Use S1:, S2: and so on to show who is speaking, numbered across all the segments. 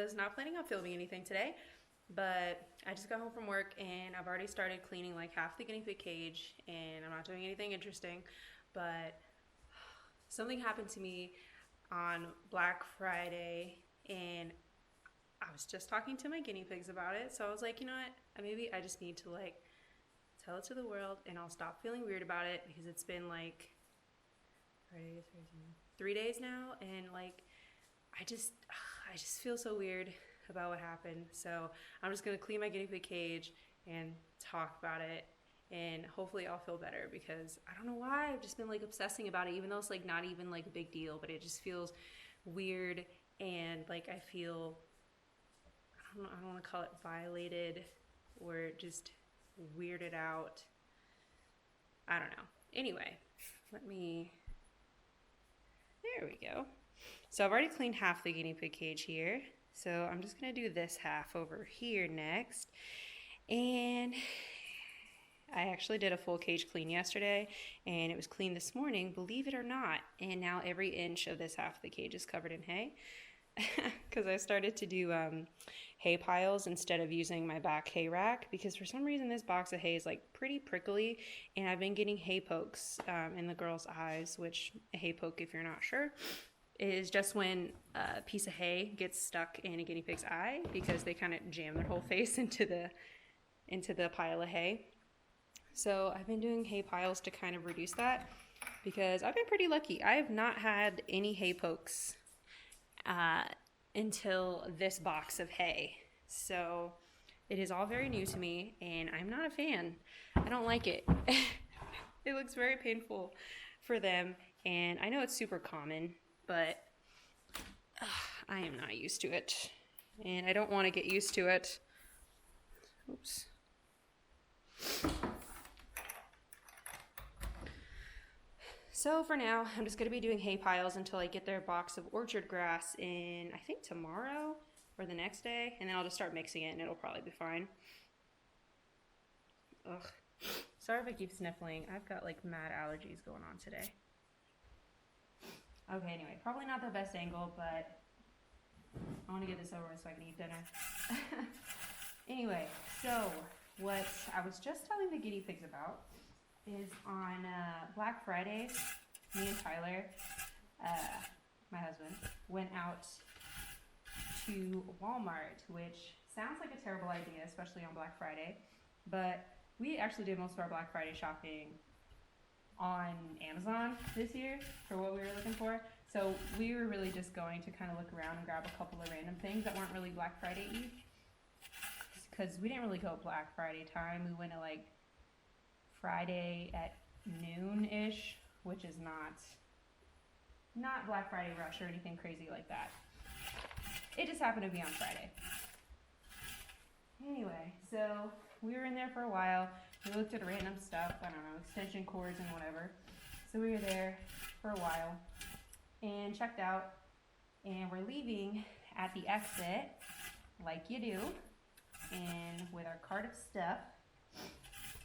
S1: was not planning on filming anything today, but I just got home from work and I've already started cleaning like half the guinea pig cage, and I'm not doing anything interesting, but something happened to me on Black Friday and I was just talking to my guinea pigs about it. So I was like, you know what? Maybe I just need to like tell it to the world and I'll stop feeling weird about it, because it's been like Friday, 3 days now, and like I just feel so weird about what happened. So I'm just gonna clean my guinea pig cage and talk about it, and hopefully I'll feel better, because I don't know why I've just been like obsessing about it, even though it's like not even like a big deal, but it just feels weird, and like I feel, I don't want to call it violated or just weirded out. I don't know. Anyway, there we go. So I've already cleaned half the guinea pig cage here. So I'm just gonna do this half over here next. And I actually did a full cage clean yesterday and it was clean this morning, believe it or not. And now every inch of this half of the cage is covered in hay. Because I started to do hay piles instead of using my back hay rack, because for some reason this box of hay is like pretty prickly, and I've been getting hay pokes in the girl's eyes, which a hay poke, if you're not sure, is just when a piece of hay gets stuck in a guinea pig's eye, because they kind of jam their whole face into the pile of hay. So I've been doing hay piles to kind of reduce that, because I've been pretty lucky. I have not had any hay pokes until this box of hay. So it is all very new to me and I'm not a fan. I don't like it. It looks very painful for them, and I know it's super common, but I am not used to it and I don't want to get used to it. Oops. So for now, I'm just going to be doing hay piles until I get their box of orchard grass in, I think tomorrow or the next day, and then I'll just start mixing it and it'll probably be fine. Ugh. Sorry if I keep sniffling. I've got like mad allergies going on today. Okay, anyway, probably not the best angle, but I want to get this over with so I can eat dinner. Anyway, so what I was just telling the guinea pigs about is on Black Friday, me and Tyler, my husband, went out to Walmart, which sounds like a terrible idea, especially on Black Friday, but we actually did most of our Black Friday shopping on Amazon this year for what we were looking for. So we were really just going to kind of look around and grab a couple of random things that weren't really Black Friday-y, because we didn't really go Black Friday time. We went to like Friday at noon-ish, which is not Black Friday rush or anything crazy like that. It just happened to be on Friday. Anyway, so we were in there for a while. We looked at random stuff, I don't know, extension cords and whatever. So we were there for a while and checked out, and we're leaving at the exit like you do, and with our cart of stuff.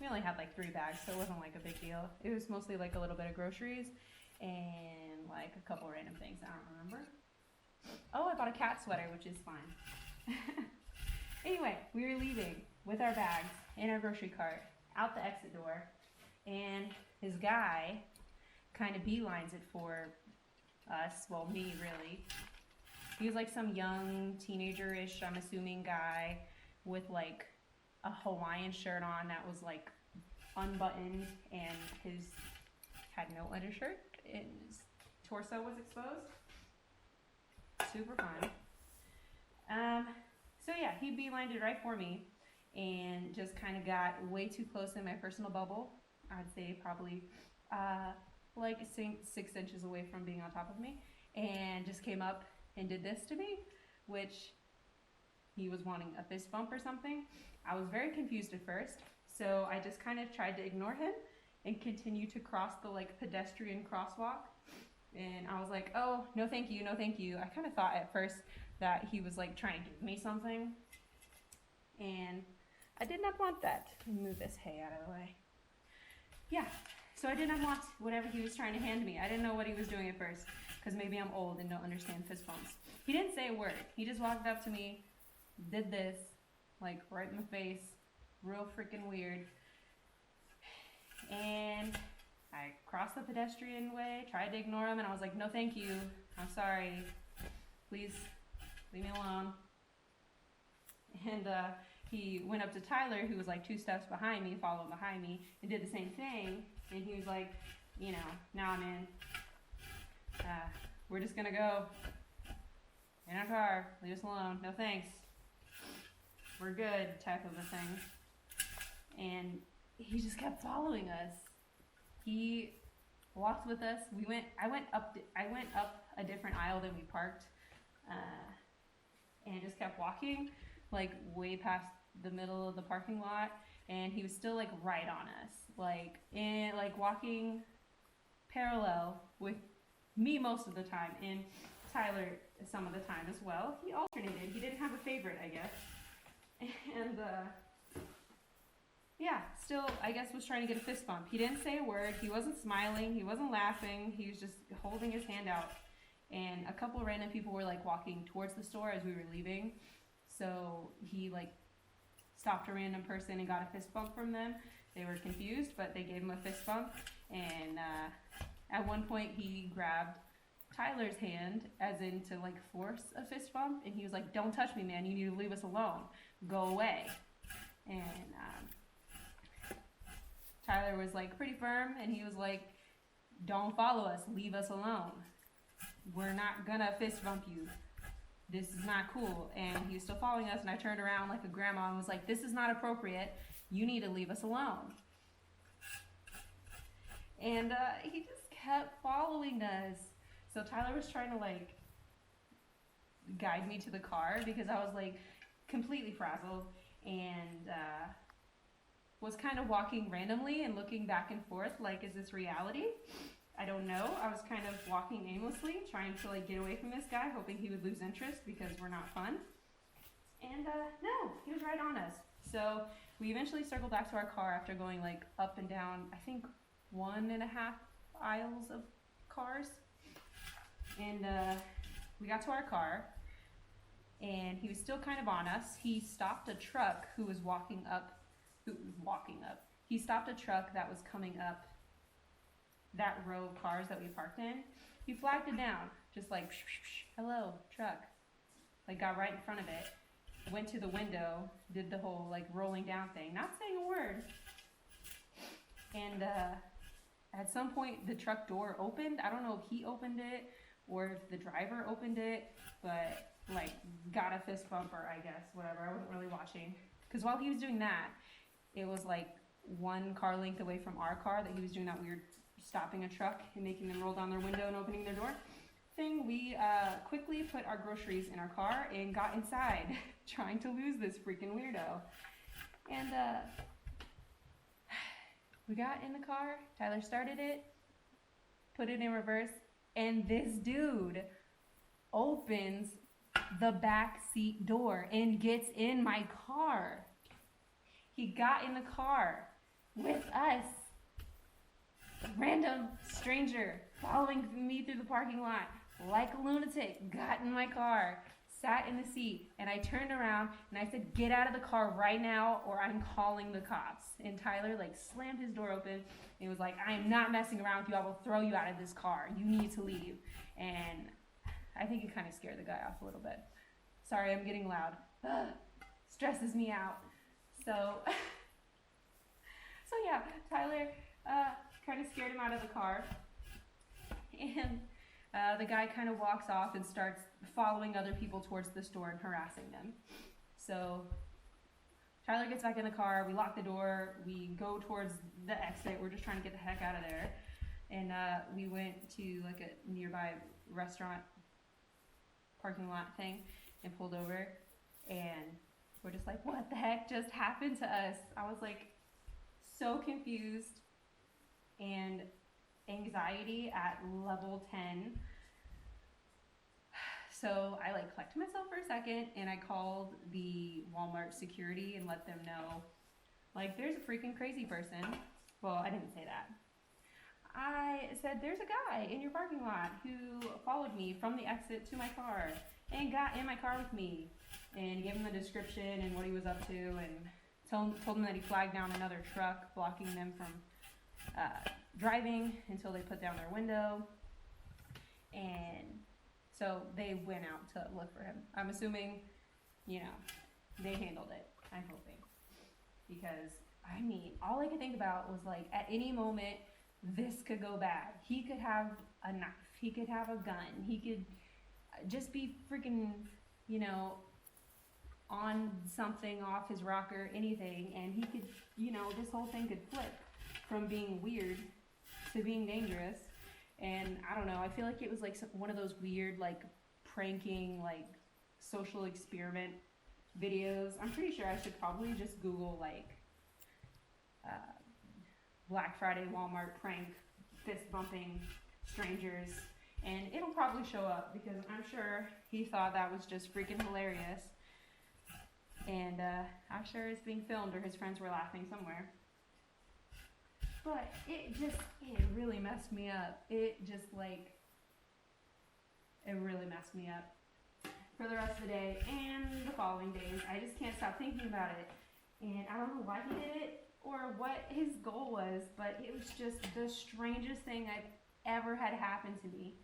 S1: We only had like 3 bags, so it wasn't like a big deal. It was mostly like a little bit of groceries and like a couple random things I don't remember. Oh, I bought a cat sweater, which is fine. Anyway, we were leaving with our bags in our grocery cart out the exit door, and this guy kind of beelines it for us. Well, me, really. He was like some young teenager-ish, I'm assuming, guy with like a Hawaiian shirt on that was like unbuttoned, and his had no undershirt and his torso was exposed. Super fun. So yeah, he beelined it right for me and just kind of got way too close in my personal bubble. I'd say probably like 6 inches away from being on top of me, and just came up and did this to me, which he was wanting a fist bump or something. I was very confused at first, so I just kind of tried to ignore him and continue to cross the like pedestrian crosswalk. And I was like, oh, no thank you, no thank you. I kind of thought at first that he was like trying to give me something, and I did not want that. Let me move this hay out of the way. Yeah, so I did not want whatever he was trying to hand me. I didn't know what he was doing at first, because maybe I'm old and don't understand fist bumps. He didn't say a word. He just walked up to me, did this, like right in the face, real freaking weird. And I crossed the pedestrian way, tried to ignore him, and I was like, no thank you, I'm sorry, please leave me alone. And he went up to Tyler, who was like 2 steps behind me, following behind me, and did the same thing. And he was like, you know, nah, man, we're just gonna go in our car, leave us alone, no thanks, we're good, type of a thing. And he just kept following us. He walked with us. I went up a different aisle than we parked, and just kept walking, like way past the middle of the parking lot. And he was still like right on us, like walking parallel with me most of the time, and Tyler some of the time as well. He alternated. He didn't have a favorite, I guess. And yeah, still, I guess, was trying to get a fist bump. He didn't say a word. He wasn't smiling. He wasn't laughing. He was just holding his hand out. And a couple of random people were like walking towards the store as we were leaving. So he like stopped a random person and got a fist bump from them. They were confused, but they gave him a fist bump. And at one point, he grabbed Tyler's hand, as in to like force a fist bump. And he was like, "Don't touch me, man. You need to leave us alone. Go away." And Tyler was like pretty firm, and he was like, "Don't follow us, leave us alone. We're not gonna fist bump you. This is not cool." And he was still following us, and I turned around like a grandma and was like, "This is not appropriate. You need to leave us alone." And he just kept following us. So Tyler was trying to like guide me to the car because I was like completely frazzled, and was kind of walking randomly and looking back and forth like, is this reality? I don't know. I was kind of walking aimlessly, trying to like get away from this guy, hoping he would lose interest because we're not fun. And no, he was right on us. So we eventually circled back to our car after going like up and down, I think 1.5 aisles of cars. And we got to our car, and he was still kind of on us. He stopped a truck who was walking up. He stopped a truck that was coming up that row of cars that we parked in. He flagged it down, just like, "Hello, truck." Like got right in front of it, went to the window, did the whole like rolling down thing, not saying a word. And at some point the truck door opened. I don't know if he opened it or if the driver opened it, but like got a fist bumper, I guess, whatever. I wasn't really watching. Because while he was doing that, it was like 1 car length away from our car that he was doing that weird stopping a truck and making them roll down their window and opening their door thing. We quickly put our groceries in our car and got inside, trying to lose this freaking weirdo. And we got in the car, Tyler started it, put it in reverse, and this dude opens the back seat door and gets in my car. He got in the car with us. Random stranger following me through the parking lot like a lunatic, got in my car, sat in the seat, and I turned around and I said, "Get out of the car right now or I'm calling the cops." And Tyler like slammed his door open and was like, "I am not messing around with you. I will throw you out of this car. You need to leave." And I think it kind of scared the guy off a little bit. Sorry, I'm getting loud. Stresses me out. So yeah, Tyler kind of scared him out of the car. And the guy kind of walks off and starts following other people towards the store and harassing them. So Tyler gets back in the car, we lock the door, we go towards the exit, we're just trying to get the heck out of there. And we went to like a nearby restaurant parking lot thing and pulled over, and we're just like, what the heck just happened to us? I was like so confused and anxiety at level 10. So I like collected myself for a second and I called the Walmart security and let them know, like, there's a freaking crazy person. Well, I didn't say that. I said, there's a guy in your parking lot who followed me from the exit to my car and got in my car with me, and gave him the description and what he was up to, and told him that he flagged down another truck, blocking them from driving until they put down their window. And so they went out to look for him. I'm assuming, you know, they handled it. I'm hoping. Because, I mean, all I could think about was, like, at any moment, this could go bad. He could have a knife. He could have a gun. He could just be freaking, you know, on something, off his rocker, anything. And he could, you know, this whole thing could flip from being weird to being dangerous. And I don't know, I feel like it was like one of those weird, like, pranking, like, social experiment videos. I'm pretty sure I should probably just Google, like, Black Friday Walmart prank fist bumping strangers, and it'll probably show up, because I'm sure he thought that was just freaking hilarious. And I'm sure it's being filmed, or his friends were laughing somewhere. But it really messed me up. It really messed me up for the rest of the day and the following days. I just can't stop thinking about it. And I don't know why he did it or what his goal was, but it was just the strangest thing I've ever had happen to me.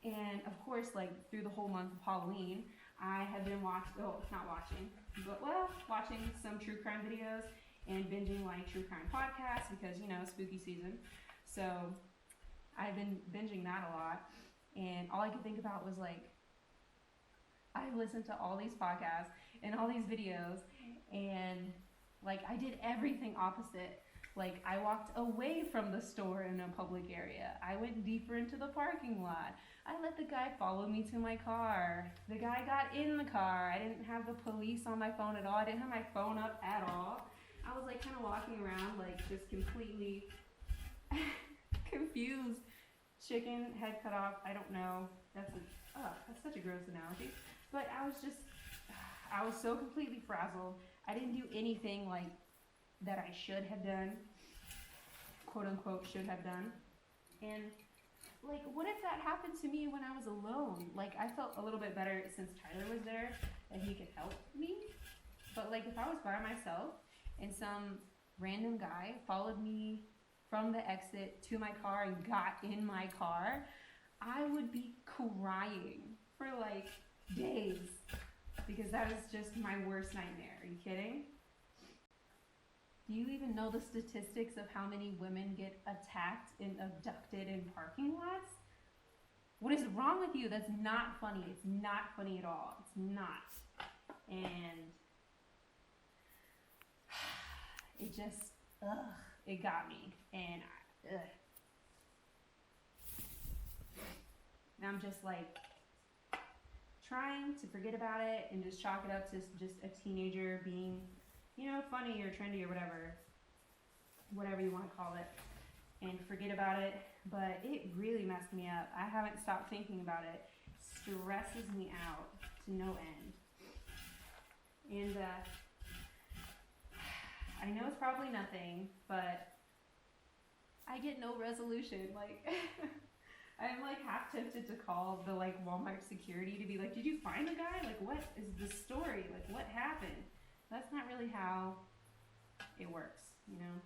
S1: And of course, like, through the whole month of Halloween, I have been watching some true crime videos and binging, like, true crime podcasts, because, you know, spooky season. So I've been binging that a lot, and all I could think about was, like, I listened to all these podcasts and all these videos, and, like, I did everything opposite. Like, I walked away from the store in a public area. I went deeper into the parking lot. I let the guy follow me to my car. The guy got in the car. I didn't have the police on my phone at all. I didn't have my phone up at all. I was, like, kind of walking around, like, just completely confused. Chicken, head cut off, I don't know. That's such a gross analogy. But I was so completely frazzled. I didn't do anything, like, that I should have done, quote unquote should have done. And, like, what if that happened to me when I was alone? Like, I felt a little bit better since Tyler was there and he could help me. But, like, if I was by myself and some random guy followed me from the exit to my car and got in my car, I would be crying for, like, days, because that was just my worst nightmare. Are you kidding? Do you even know the statistics of how many women get attacked and abducted in parking lots? What is wrong with you? That's not funny. It's not funny at all. It's not. And it just, it got me. And I'm just, like, trying to forget about it and just chalk it up to just a teenager being, you know, funny or trendy or whatever you want to call it, and forget about it. But it really messed me up. I haven't stopped thinking about it. Stresses me out to no end. And I know it's probably nothing, but I get no resolution. Like, I'm, like, half tempted to call the, like, Walmart security to be like, did you find the guy? Like, what is the story? Like, what happened? That's not really how it works, you know?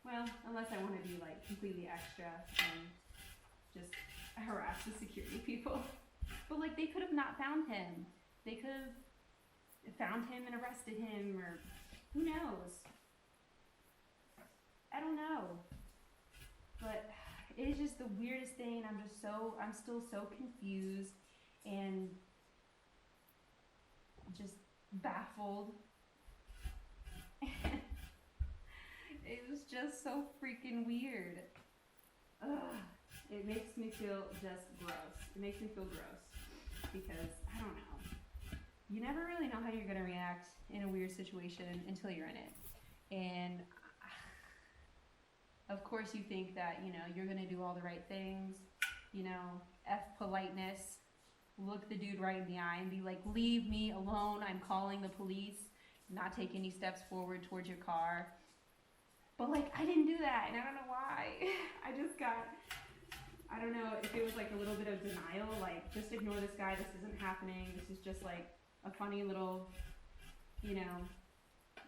S1: Well, unless I want to be, like, completely extra and just harass the security people. But, like, they could have not found him. They could have found him and arrested him, or who knows? I don't know. But it's just the weirdest thing, and I'm still so confused and just baffled. It was just so freaking weird. Ugh. It makes me feel just gross. It makes me feel gross because, I don't know. You never really know how you're going to react in a weird situation until you're in it. And of course you think that, you know, you're going to do all the right things, you know, F politeness, look the dude right in the eye and be like, leave me alone, I'm calling the police, not take any steps forward towards your car. But like, I didn't do that, and I don't know why. I don't know if it was like a little bit of denial, like, just ignore this guy, this isn't happening, this is just like a funny little, you know,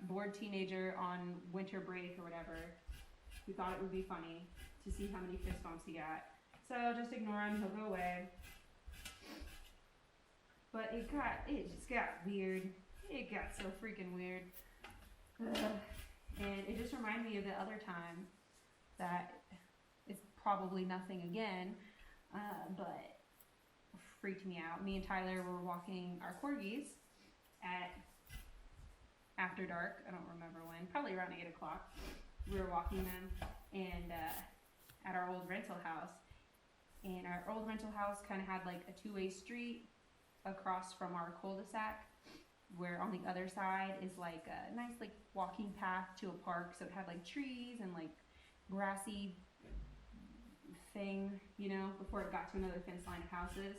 S1: bored teenager on winter break or whatever, who thought it would be funny to see how many fist bumps he got. So just ignore him, he'll go away. But it just got weird. It got so freaking weird. Ugh. And it just reminded me of the other time that it's probably nothing again, but freaked me out. Me and Tyler were walking our corgis at after dark. I don't remember when, probably around 8 o'clock. We were walking them and at our old rental house. And our old rental house kind of had like a two-way street across from our cul-de-sac, where on the other side is like a nice like walking path to a park. So it had like trees and like grassy thing, you know, before it got to another fence line of houses.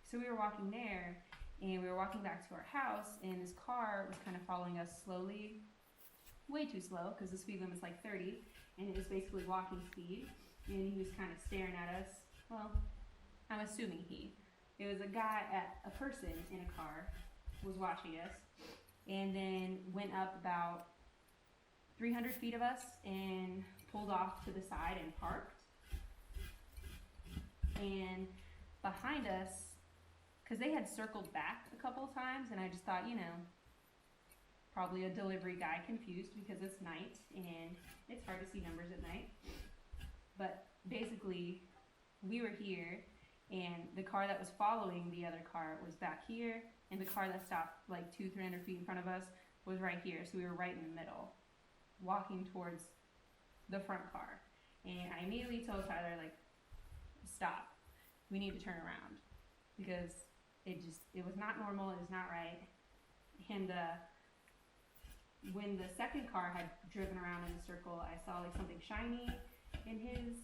S1: So we were walking there, and we were walking back to our house, and this car was kind of following us slowly, way too slow, because the speed limit's like 30, and it was basically walking speed, and he was kind of staring at us. Well, I'm assuming it was a person in a car was watching us, and then went up about 300 feet of us and pulled off to the side and parked. And behind us, because they had circled back a couple of times, and I just thought, you know, probably a delivery guy confused because it's night and it's hard to see numbers at night. But basically, we were here, and the car that was following the other car was back here, and the car that stopped like 200-300 feet in front of us was right here. So we were right in the middle, walking towards the front car. And I immediately told Tyler, like, stop. We need to turn around, because it was not normal, it was not right. And when the second car had driven around in a circle, I saw like something shiny in his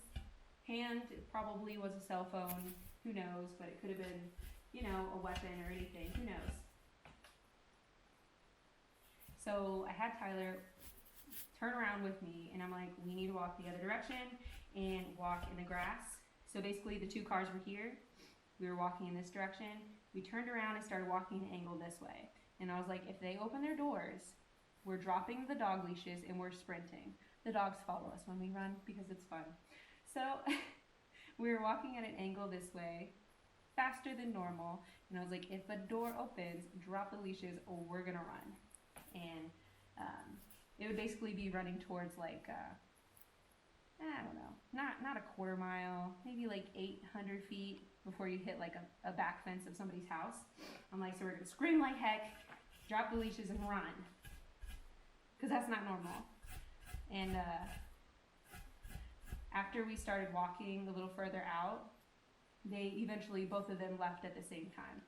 S1: hand. It probably was a cell phone, who knows, but it could have been, you know, a weapon or anything, who knows. So I had Tyler turn around with me, and I'm like, we need to walk the other direction and walk in the grass. So basically the two cars were here, we were walking in this direction, we turned around and started walking an angle this way. And I was like, if they open their doors, we're dropping the dog leashes and we're sprinting. The dogs follow us when we run because it's fun. So we were walking at an angle this way, faster than normal, and I was like, if a door opens, drop the leashes or we're gonna run. And it would basically be running towards like, I don't know, not a quarter mile, maybe like 800 feet before you hit like a back fence of somebody's house. I'm like, so we're gonna scream like heck, drop the leashes and run, because that's not normal. And after we started walking a little further out, they eventually, both of them left at the same time.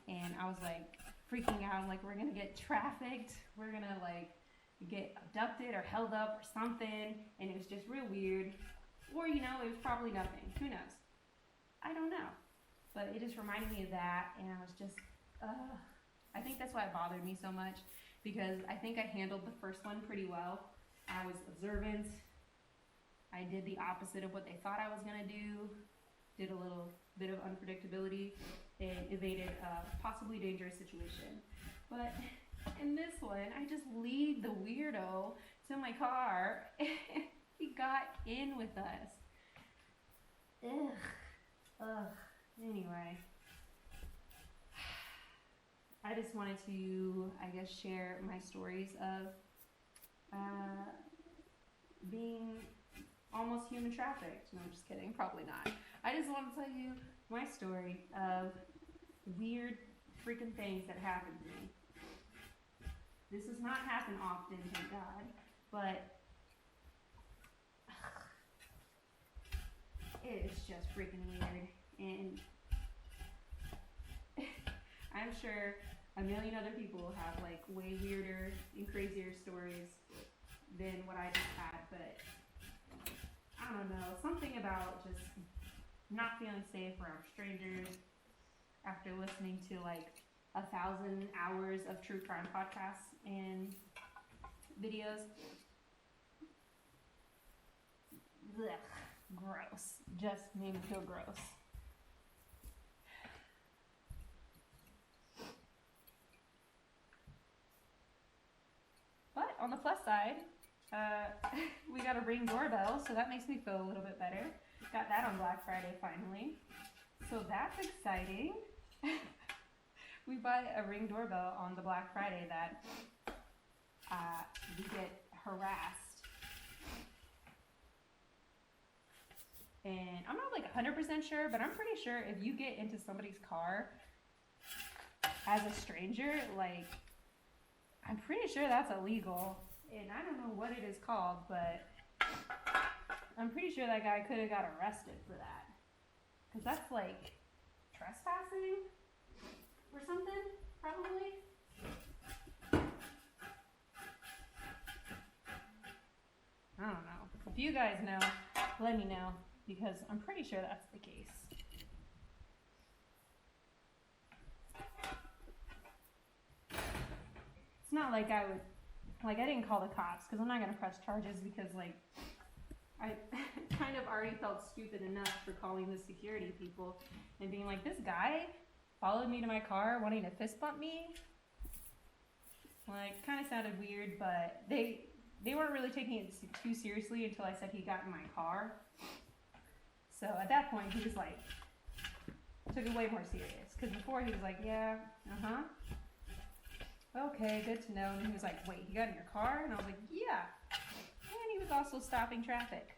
S1: And I was like freaking out. I'm like, we're gonna get trafficked, we're gonna like get abducted or held up or something. And it was just real weird. Or, you know, it was probably nothing, who knows, I don't know. But it just reminded me of that, and I was just I think that's why it bothered me so much, because I think I handled the first one pretty well. I was observant, I did the opposite of what they thought I was gonna do, did a little bit of unpredictability, and evaded a possibly dangerous situation. But in this one, I just lead the weirdo to my car, and he got in with us. Ugh. Anyway, I just wanted to, I guess, share my stories of being almost human trafficked. No, I'm just kidding, probably not. I just want to tell you my story of weird freaking things that happened to me. This does not happen often, thank God, but it is just freaking weird. And I'm sure a million other people have like way weirder and crazier stories than what I just had, but I don't know, something about just not feeling safe around strangers after listening to like 1,000 hours of true crime podcasts, and videos. Ugh, gross. Just made me feel gross. But on the plus side, we got a Ring doorbell, so that makes me feel a little bit better. Got that on Black Friday finally. So that's exciting. We buy a Ring doorbell on the Black Friday that we get harassed. And I'm not like 100% sure, but I'm pretty sure if you get into somebody's car as a stranger, like, I'm pretty sure that's illegal. And I don't know what it is called, but I'm pretty sure that guy could have got arrested for that. Because that's like trespassing or something, probably. I don't know. If you guys know, let me know, because I'm pretty sure that's the case. It's not like I would, like, I didn't call the cops, because I'm not going to press charges, because, like, I kind of already felt stupid enough for calling the security people and being like, this guy followed me to my car wanting to fist bump me. Like, kind of sounded weird, but they weren't really taking it too seriously until I said he got in my car. So at that point, he was like, took it way more serious. Because before he was like, yeah, okay, good to know. And he was like, wait, he got in your car? And I was like, yeah. And he was also stopping traffic.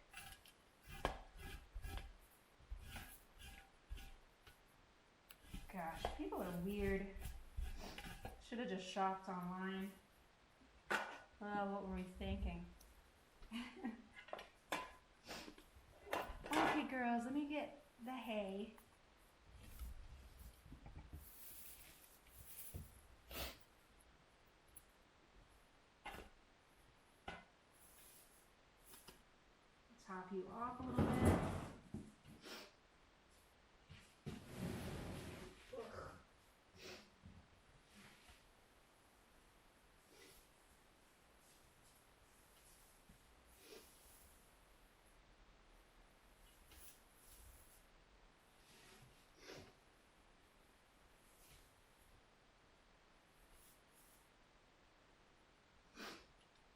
S1: Gosh, people are weird. Should have just shopped online. Well, what were we thinking? Okay, girls, let me get the hay. Top you off a little bit.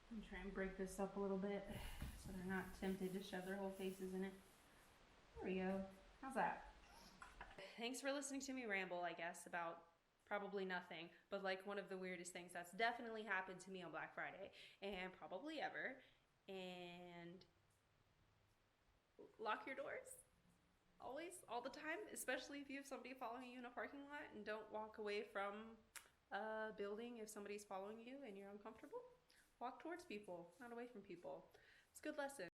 S1: I'm trying to break this up a little bit so they're not tempted to shove their whole faces in it. There we go. How's that? Thanks for listening to me ramble, I guess, about probably nothing, but like one of the weirdest things that's definitely happened to me on Black Friday and probably ever. And lock your doors. Always, all the time, especially if you have somebody following you in a parking lot, and don't walk away from a building if somebody's following you and you're uncomfortable. Walk towards people, not away from people. It's a good lesson.